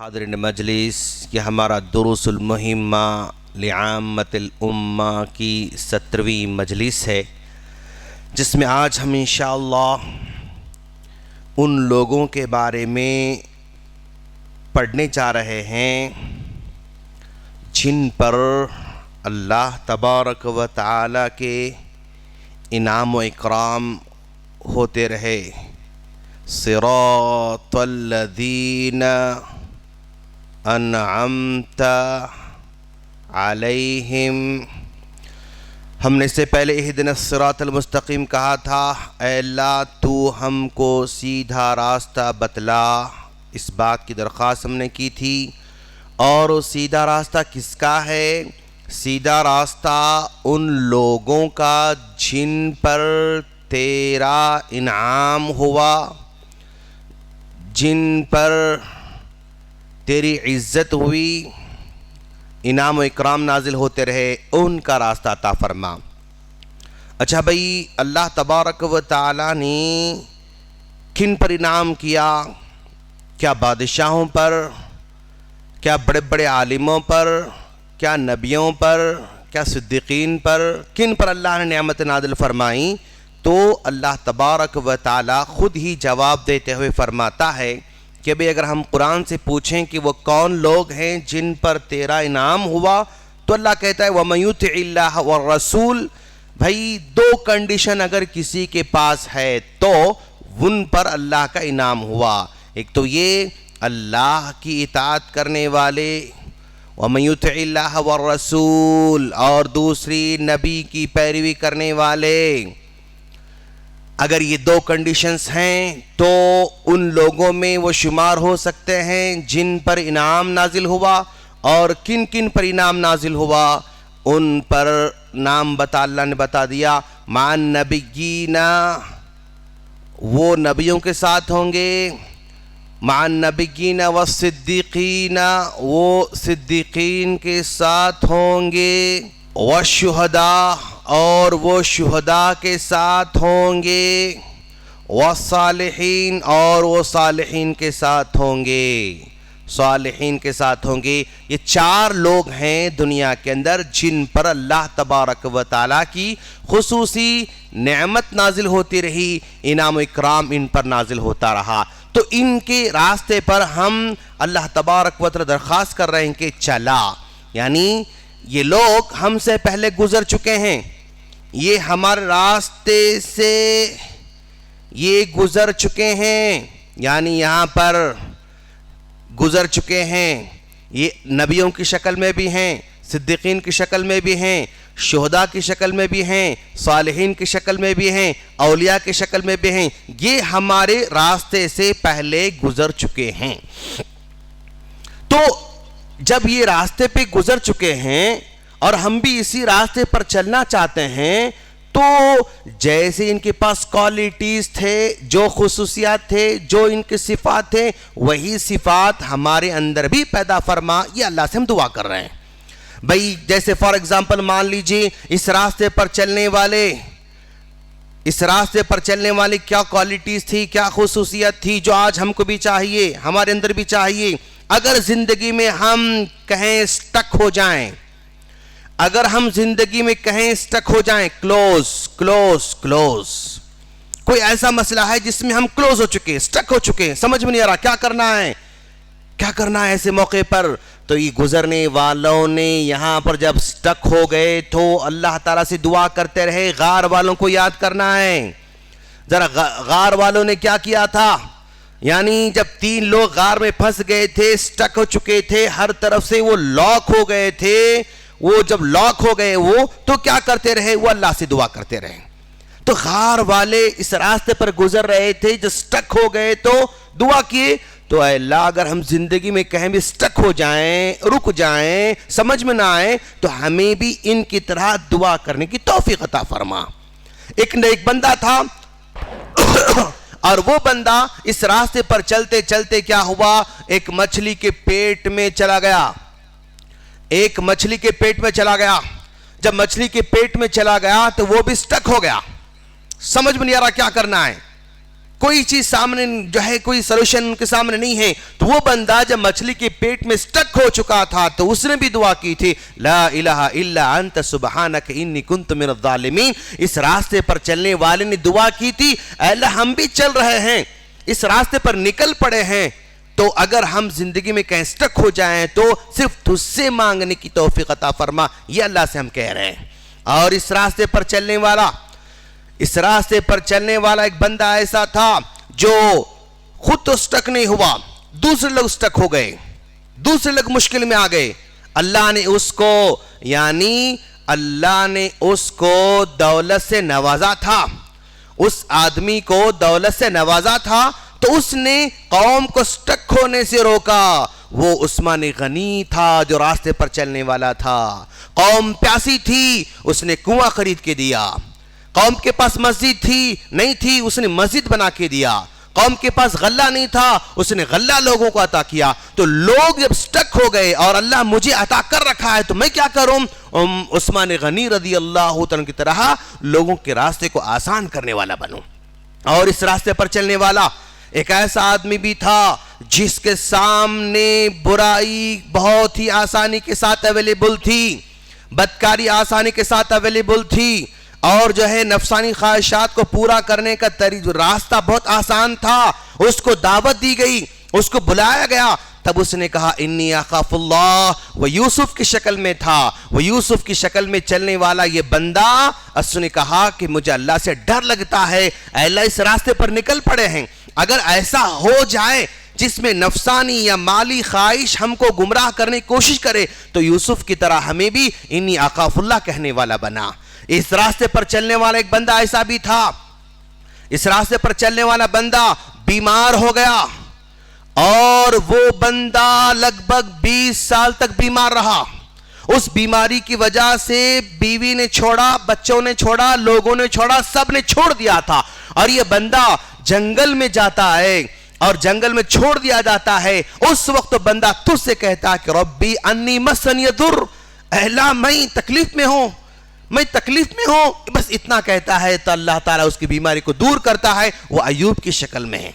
حاضرین مجلس، یہ ہمارا دروس المہمہ لعامۃ الامہ کی 17ویں مجلس ہے، جس میں آج ہم انشاءاللہ ان لوگوں کے بارے میں پڑھنے جا رہے ہیں جن پر اللہ تبارک و تعالی کے انعام و اکرام ہوتے رہے۔ صراط الذین انعمت علیہم، ہم نے اس سے پہلے اہدنا الصراط المستقیم کہا تھا، اے اللہ تو ہم کو سیدھا راستہ بتلا، اس بات کی درخواست ہم نے کی تھی۔ اور وہ سیدھا راستہ کس کا ہے؟ سیدھا راستہ ان لوگوں کا جن پر تیرا انعام ہوا، جن پر تیری عزت ہوئی، انعام و اکرام نازل ہوتے رہے، ان کا راستہ عطا فرما۔ اچھا بھائی، اللہ تبارک و تعالی نے کن پر انعام کیا؟ کیا بادشاہوں پر؟ کیا بڑے بڑے عالموں پر؟ کیا نبیوں پر؟ کیا صدیقین پر؟ کن پر اللہ نے نعمت نازل فرمائی؟ تو اللہ تبارک و تعالی خود ہی جواب دیتے ہوئے فرماتا ہے کہ بھئی اگر ہم قرآن سے پوچھیں کہ وہ کون لوگ ہیں جن پر تیرا انعام ہوا، تو اللہ کہتا ہے وَمَن يُطِعِ اللَّهَ وَالرَّسُولَ۔ بھائی دو کنڈیشن اگر کسی کے پاس ہے تو ان پر اللہ کا انعام ہوا۔ ایک تو یہ اللہ کی اطاعت کرنے والے، وَمَن يُطِعِ اللَّهَ وَالرَّسُولَ، اور دوسری نبی کی پیروی کرنے والے۔ اگر یہ دو کنڈیشنز ہیں تو ان لوگوں میں وہ شمار ہو سکتے ہیں جن پر انعام نازل ہوا۔ اور کن کن پر انعام نازل ہوا ان پر نام اللہ نے بتا دیا۔ مع النبیین، وہ نبیوں کے ساتھ ہوں گے۔ مع النبیین والصدیقین، وہ صدیقین کے ساتھ ہوں گے۔ والشہداء، اور وہ شہداء کے ساتھ ہوں گے۔ والصالحین، اور وہ صالحین کے ساتھ ہوں گے، صالحین کے ساتھ ہوں گے۔ یہ چار لوگ ہیں دنیا کے اندر جن پر اللہ تبارک و تعالیٰ کی خصوصی نعمت نازل ہوتی رہی، انعام و اکرام ان پر نازل ہوتا رہا۔ تو ان کے راستے پر ہم اللہ تبارک و تعالیٰ درخواست کر رہے ہیں کہ چلا، یعنی یہ لوگ ہم سے پہلے گزر چکے ہیں، یہ ہمارے راستے سے یہ گزر چکے ہیں، یعنی یہاں پر گزر چکے ہیں۔ یہ نبیوں کی شکل میں بھی ہیں، صدیقین کی شکل میں بھی ہیں، شہداء کی شکل میں بھی ہیں، صالحین کی شکل میں بھی ہیں، اولیاء کی شکل میں بھی ہیں۔ یہ ہمارے راستے سے پہلے گزر چکے ہیں۔ تو جب یہ راستے پہ گزر چکے ہیں اور ہم بھی اسی راستے پر چلنا چاہتے ہیں، تو جیسے ان کے پاس کوالٹیز تھے، جو خصوصیات تھے، جو ان کے صفات تھے، وہی صفات ہمارے اندر بھی پیدا فرما، یہ اللہ سے ہم دعا کر رہے ہیں۔ بھئی جیسے فار ایگزامپل مان لیجئے اس راستے پر چلنے والے کیا کوالٹیز تھی، کیا خصوصیت تھی جو آج ہم کو بھی چاہیے، ہمارے اندر بھی چاہیے۔ اگر زندگی میں ہم کہیں سٹک ہو جائیں، اگر ہم زندگی میں کہیں سٹک ہو جائیں، کلوز، کوئی ایسا مسئلہ ہے جس میں ہم کلوز ہو چکے، سٹک ہو چکے، سمجھ میں نہیں آ رہا کیا کرنا ہے ایسے موقع پر، تو یہ گزرنے والوں نے یہاں پر جب سٹک ہو گئے تو اللہ تعالیٰ سے دعا کرتے رہے۔ غار والوں کو یاد کرنا ہے ذرا، غار والوں نے کیا کیا تھا؟ یعنی جب 3 لوگ غار میں پھنس گئے تھے، سٹک ہو چکے تھے، ہر طرف سے وہ لاک ہو گئے تھے، وہ جب لاک ہو گئے وہ تو کیا کرتے رہے؟ وہ اللہ سے دعا کرتے رہے۔ تو غار والے اس راستے پر گزر رہے تھے، جب سٹک ہو گئے تو دعا کیے، تو اے اللہ اگر ہم زندگی میں کہیں بھی سٹک ہو جائیں، رک جائیں، سمجھ میں نہ آئے، تو ہمیں بھی ان کی طرح دعا کرنے کی توفیق عطا فرما۔ ایک بندہ تھا اور وہ بندہ اس راستے پر چلتے چلتے کیا ہوا؟ ایک مچھلی کے پیٹ میں چلا گیا، جب مچھلی کے پیٹ میں چلا گیا تو وہ بھی سٹک ہو گیا، سمجھ میں نہیں آ رہا کیا کرنا ہے۔ کوئی چیز سامنے جو ہے کوئی سلوشن ان کے سامنے نہیں ہے، تو وہ بندہ جب مچھلی کے پیٹ میں سٹک ہو چکا تھا تو اس نے بھی دعا کی تھی، لا الہ الا انت سبحانک انی کنت من الظالمین۔ اس راستے پر چلنے والے نے دعا کی تھی، اے اللہ ہم بھی چل رہے ہیں، اس راستے پر نکل پڑے ہیں، تو اگر ہم زندگی میں کہیں سٹک ہو جائیں تو صرف تجھ سے مانگنے کی توفیق عطا فرما، یہ اللہ سے ہم کہہ رہے ہیں۔ اور اس راستے پر چلنے والا ایک بندہ ایسا تھا جو خود تو سٹک نہیں ہوا، دوسرے لوگ سٹک ہو گئے، دوسرے لوگ مشکل میں آ گئے، اللہ نے اس کو دولت سے نوازا تھا، اس آدمی کو دولت سے نوازا تھا، تو اس نے قوم کو سٹک ہونے سے روکا۔ وہ عثمان غنی تھا جو راستے پر چلنے والا تھا، قوم پیاسی تھی، اس نے کنواں خرید کے دیا، قوم کے پاس مسجد نہیں تھی، اس نے مسجد بنا کے دیا، قوم کے پاس غلہ نہیں تھا، اس نے غلہ لوگوں کو عطا کیا۔ تو لوگ جب سٹک ہو گئے اور اللہ مجھے عطا کر رکھا ہے تو میں کیا کروں، عثمان غنی رضی اللہ عنہ کی طرح لوگوں کے راستے کو آسان کرنے والا بنوں۔ اور اس راستے پر چلنے والا ایک ایسا آدمی بھی تھا جس کے سامنے برائی بہت ہی آسانی کے ساتھ اویلیبل تھی، بدکاری آسانی کے ساتھ اویلیبل تھی، اور جو ہے نفسانی خواہشات کو پورا کرنے کا راستہ بہت آسان تھا۔ اس کو دعوت دی گئی، اس کو بلایا گیا، تب اس نے کہا انی اخاف اللہ۔ وہ یوسف کی شکل میں تھا، وہ یوسف کی شکل میں چلنے والا یہ بندہ، اس نے کہا کہ مجھے اللہ سے ڈر لگتا ہے، اے اللہ اس راستے پر نکل پڑے ہیں، اگر ایسا ہو جائے جس میں نفسانی یا مالی خواہش ہم کو گمراہ کرنے کی کوشش کرے تو یوسف کی طرح ہمیں بھی انی اخاف اللہ کہنے والا بنا۔ اس راستے پر چلنے والا ایک بندہ ایسا بھی تھا، اس راستے پر چلنے والا بندہ بیمار ہو گیا، اور وہ بندہ لگ بھگ 20 سال تک بیمار رہا۔ اس بیماری کی وجہ سے بیوی نے چھوڑا، بچوں نے چھوڑا، لوگوں نے چھوڑا، سب نے چھوڑ دیا تھا، اور یہ بندہ جنگل میں جاتا ہے اور جنگل میں چھوڑ دیا جاتا ہے۔ اس وقت بندہ تجھ سے کہتا ہے کہ ربی انی مسنی الضر، اے اللہ میں تکلیف میں ہوں، بس اتنا کہتا ہے تو اللہ تعالیٰ اس کی بیماری کو دور کرتا ہے۔ وہ ایوب کی شکل میں ہے،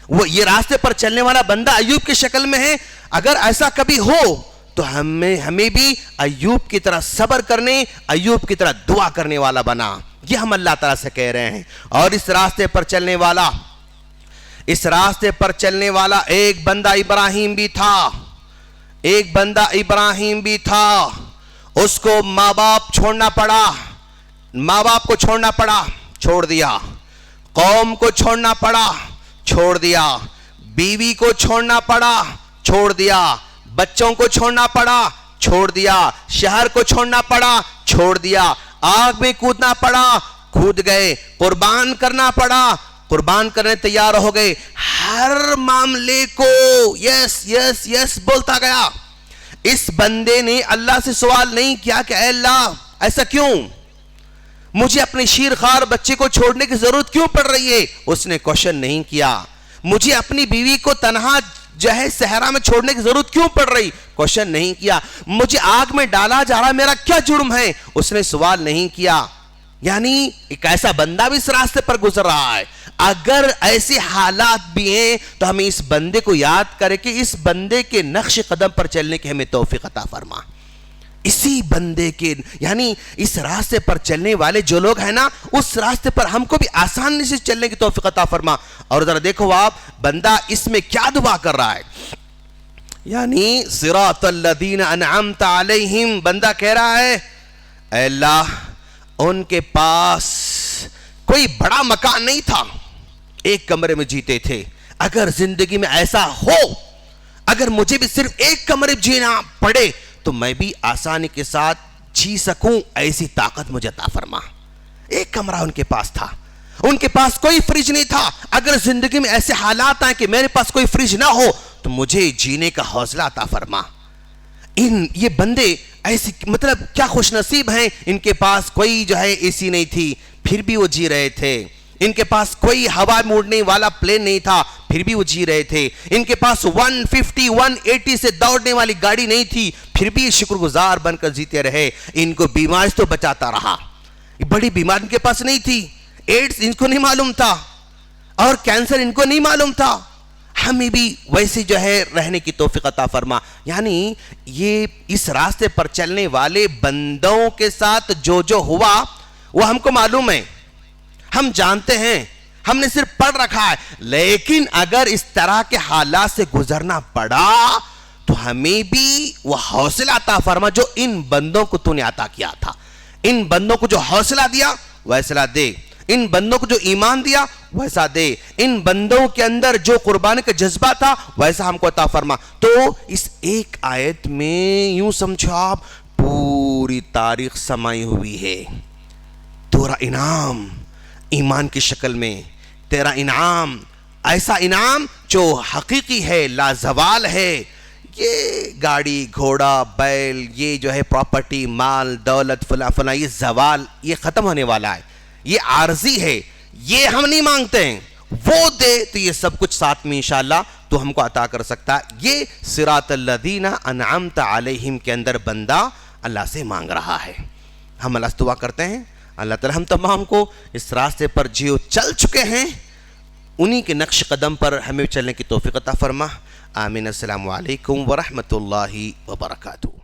وہ یہ راستے پر چلنے والا بندہ ایوب کی شکل میں ہے۔ اگر ایسا کبھی ہو تو ہمیں بھی ایوب کی طرح صبر کرنے، ایوب کی طرح دعا کرنے والا بنا، یہ ہم اللہ تعالیٰ سے کہہ رہے ہیں۔ اور اس راستے پر چلنے والا ایک بندہ ابراہیم بھی تھا، اس کو ماں باپ کو چھوڑنا پڑا، چھوڑ دیا، قوم کو چھوڑنا پڑا، چھوڑ دیا، بیوی کو چھوڑنا پڑا، چھوڑ دیا، بچوں کو چھوڑنا پڑا، چھوڑ دیا، شہر کو چھوڑنا پڑا، چھوڑ دیا، آگ میں کودنا پڑا، کود گئے، قربان کرنا پڑا، قربان کرنے تیار ہو گئے، ہر معاملے کو یس یس یس بولتا گیا۔ اس بندے نے اللہ سے سوال نہیں کیا کہ اے اللہ ایسا کیوں، مجھے اپنے شیرخوار بچے کو چھوڑنے کی ضرورت کیوں پڑ رہی ہے، اس نے کوشچن نہیں کیا۔ مجھے اپنی بیوی کو تنہا جو ہے صحرا میں چھوڑنے کی ضرورت کیوں پڑ رہی، کوشچن نہیں کیا۔ مجھے آگ میں ڈالا جا رہا، میرا کیا جرم ہے، اس نے سوال نہیں کیا۔ یعنی ایک ایسا بندہ بھی اس راستے پر گزر رہا ہے۔ اگر ایسے حالات بھی ہیں تو ہمیں اس بندے کو یاد کرے کہ اس بندے کے نقش قدم پر چلنے کی ہمیں توفیق عطا فرما۔ اسی بندے کے یعنی اس راستے پر چلنے والے جو لوگ ہیں نا، اس راستے پر ہم کو بھی آسانی سے چلنے کی توفیق عطا فرما۔ اور ذرا دیکھو آپ بندہ اس میں کیا دعا کر رہا ہے، یعنی صراط الذین انعمت علیہم، بندہ کہہ رہا ہے اے اللہ ان کے پاس کوئی بڑا مکان نہیں تھا، ایک کمرے میں جیتے تھے، اگر زندگی میں ایسا ہو، اگر مجھے بھی صرف ایک کمرے میں جینا پڑے تو میں بھی آسانی کے ساتھ جی سکوں، ایسی طاقت مجھے عطا فرما۔ ایک کمرہ ان کے پاس تھا، ان کے پاس کوئی فریج نہیں تھا، اگر زندگی میں ایسے حالات آئیں کہ میرے پاس کوئی فریج نہ ہو تو مجھے جینے کا حوصلہ عطا فرما۔ یہ بندے ایسی مطلب کیا خوش نصیب ہیں، ان کے پاس کوئی جو ہے اے سی نہیں تھی پھر بھی وہ جی رہے تھے، ان کے پاس کوئی ہوا موڑنے والا پلین نہیں تھا پھر بھی وہ جی رہے تھے، ان کے پاس 150 180 سے دوڑنے والی گاڑی نہیں تھی پھر بھی شکر گزار بن کر جیتے رہے۔ ان کو بیماری تو بچاتا رہا، بڑی بیماری ان کے پاس نہیں تھی، ایڈز ان کو نہیں معلوم تھا، اور کینسر ان کو نہیں معلوم تھا، ہمیں بھی ویسے جو ہے رہنے کی توفیق عطا فرما. یعنی یہ اس راستے پر چلنے والے بندوں کے ساتھ جو ہوا وہ ہم کو معلوم ہے، ہم جانتے ہیں، ہم نے صرف پڑھ رکھا ہے. لیکن اگر اس طرح کے حالات سے گزرنا پڑا تو ہمیں بھی وہ حوصلہ عطا فرما جو ان بندوں کو تو نے عطا کیا تھا. ان بندوں کو جو حوصلہ دیا ویسا دے، ان بندوں کو جو ایمان دیا ویسا دے، ان بندوں کے اندر جو قربانی کا جذبہ تھا ویسا ہم کو عطا فرما. تو اس ایک آیت میں یوں سمجھو آپ پوری تاریخ سمائی ہوئی ہے. تیرا انعام ایمان کی شکل میں، تیرا انعام ایسا انعام جو حقیقی ہے، لازوال ہے. یہ گاڑی گھوڑا بیل، یہ جو ہے پراپرٹی مال دولت فلاں فلاں، یہ زوال، یہ ختم ہونے والا ہے، یہ عارضی ہے، یہ ہم نہیں مانگتے ہیں. وہ دے تو یہ سب کچھ ساتھ میں انشاءاللہ تو ہم کو عطا کر سکتا. یہ صراط الذین انعمت علیہم کے اندر بندہ اللہ سے مانگ رہا ہے. ہم اللہ سے دعا کرتے ہیں اللہ تعالی ہم تمام کو اس راستے پر جو چل چکے ہیں انہی کے نقش قدم پر ہمیں چلنے کی توفیق عطا فرما. آمین. السلام علیکم ورحمۃ اللہ وبرکاتہ.